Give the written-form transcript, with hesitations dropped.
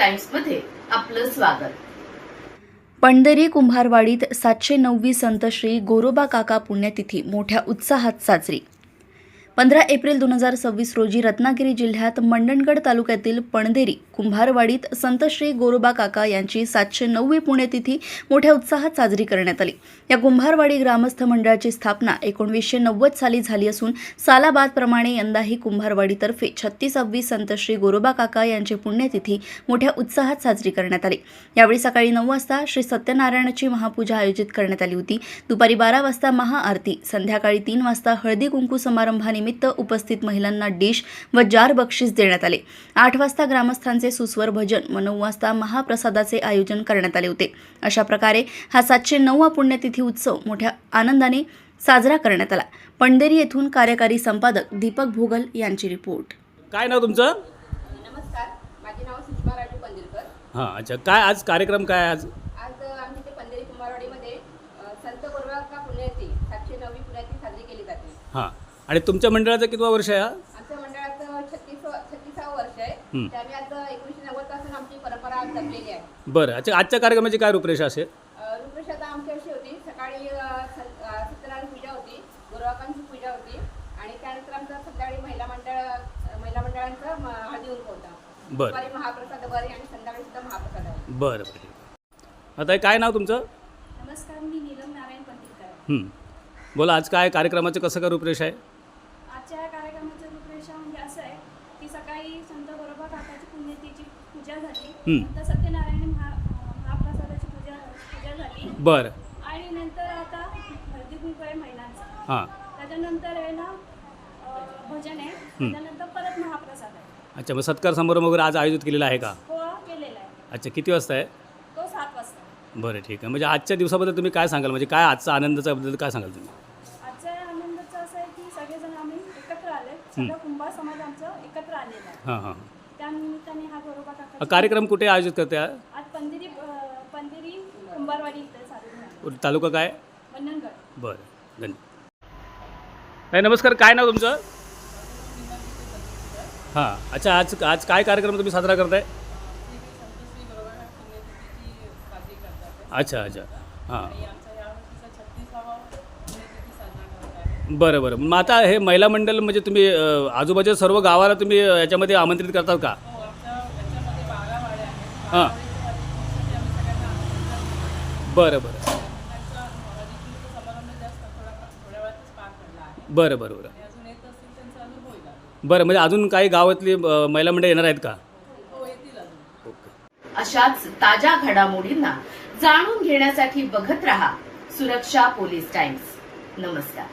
Times मध्ये आपलं स्वागत। पंढरी कुंभारवाडीत 709वी संत श्री गोरोबा काका पुण्यतिथी मोठ्या उत्साहात साजरी। 15 एप्रिल 2026 रोजी रत्नागिरी जिल्ह्यात मंडणगड तालुक्यातील पणदेरी कुंभारवाडीत संत श्री गोरोबा काका यांची 709वी पुण्यतिथी मोठ्या उत्साहात साजरी करण्यात आली। या कुंभारवाडी ग्रामस्थ मंडळाची स्थापना 1990 साली झाली असून सालाबादप्रमाणे यंदाही कुंभारवाडीतर्फे 36वी संत श्री गोरोबा काका यांची पुण्यतिथी मोठ्या उत्साहात साजरी करण्यात आली। यावेळी सकाळी 9 वाजता श्री सत्यनारायणाची महापूजा आयोजित करण्यात आली होती। दुपारी 12 वाजता महाआरती, संध्याकाळी 3 वाजता हळदी कुंकू समारंभानिमित्त उपस्थित महिलांना डिश व जार बक्षीस देण्यात आले। 8 वाजता ग्रामस्थांचे सुस्वर भजन व 9 वाजता महाप्रसादाचे आयोजन करण्यात आले होते। अशा प्रकारे हा 709वा पुण्यतिथी उत्सव मोठ्या आनंदाने साजरा करण्यात आला। पंढरी येथून कार्यकारी संपादक दीपक भोगल यांची रिपोर्ट। काय नाव तुमचं? नमस्कार, माझे नाव सुषमा राजू पंदिरकर। हां, अच्छा, काय आज कार्यक्रम काय आज आम्ही ते पंढरी कुंभारवाडीमध्ये संत गोरोबा काका पुण्यतिथी 709वी पुण्यतिथी साजरी केली जाते। हां, आणि तुमच्या मंडळाचं कितवा वर्ष आहे? आमच्या मंडळाचं 36वं वर्ष आहे। त्यामुळे आता 1990 पासून आमची परंपरा जपलेली आहे। बरं, अच्छा, आजच्या कार्यक्रमाची काय रूपरेषा असेल? रूपरेषा आता आमची अशी होती, सकाळी सत्यनारायण पूजा होती, गोरोबाकांची पूजा होती आणि त्यानंतर आमचं संध्याकाळी महिला मंडळांचा हळदी कुंकू होता। बरं, दुपारी महाप्रसाद बरे आणि संध्याकाळी सुद्धा महाप्रसाद आहे। बरं बरं। आता काय नाव तुमचं? नमस्कार, मी नीलम नारायण पंडितकर। बोला, आज काय कार्यक्रमाचं कसं काय रूपरेषा आहे? आजच्या या कार्यक्रमाची रूपरेषा म्हणजे असं आहे की सकाळी संत गोरोबा काकाची पुण्यतिथीची पूजा झाली, नंतर सत्यनारायण महाप्रसादाची पूजा झाली। बरं, आणि नंतर आता हळदी कुंकू आहे महिलांचा। हां, त्याच्यानंतर आहे ना भजन आहे, त्याच्यानंतर परत महाप्रसाद आहे। अच्छा, मग सत्कार समारंभ वगैरे आज आयोजित केलेला आहे का? हो, केलेला आहे। अच्छा, किती वाजता आहे? तो 7 वाजता। बरं, ठीक आहे। म्हणजे आजच्या दिवसाबद्दल तुम्ही काय सांगाल, म्हणजे काय आजचा आनंदाच्या बद्दल काय सांगाल तुम्ही? आजच्या आनंदाचं असं आहे की सगळेजण आम्ही एकत्र आले, सगळं कुंभार समाज आमचं एकत्र आलेला आहे। हां हां, त्यानिमित्ताने हा गोरोबा काका कार्यक्रम कुठे आयोजित करते? आज पंढरी कुंभारवाडी इथे चालू आहे। तालुका काय? मंडणगड। बरं, धन्यवाद। नमस्कार, काय नाव तुमचं? हां, अच्छा, आज काय कार्यक्रम तुम्ही साजरा करताय? अच्छा अच्छा, हां, बरं बरं। मग आता हे महिला मंडळ म्हणजे तुम्ही आजूबाजूच्या सर्व गावाला तुम्ही याच्यामध्ये आमंत्रित करतात का? हां, बरं बरं बरं बरं बरं बरं, म्हणजे अजून काही गावातली महिला मंडळ येणार आहेत का? अशाच ताज्या घडामोडींना जाणून घेण्यासाठी बघत रहा सुरक्षा पोलीस टाइम्स। नमस्कार।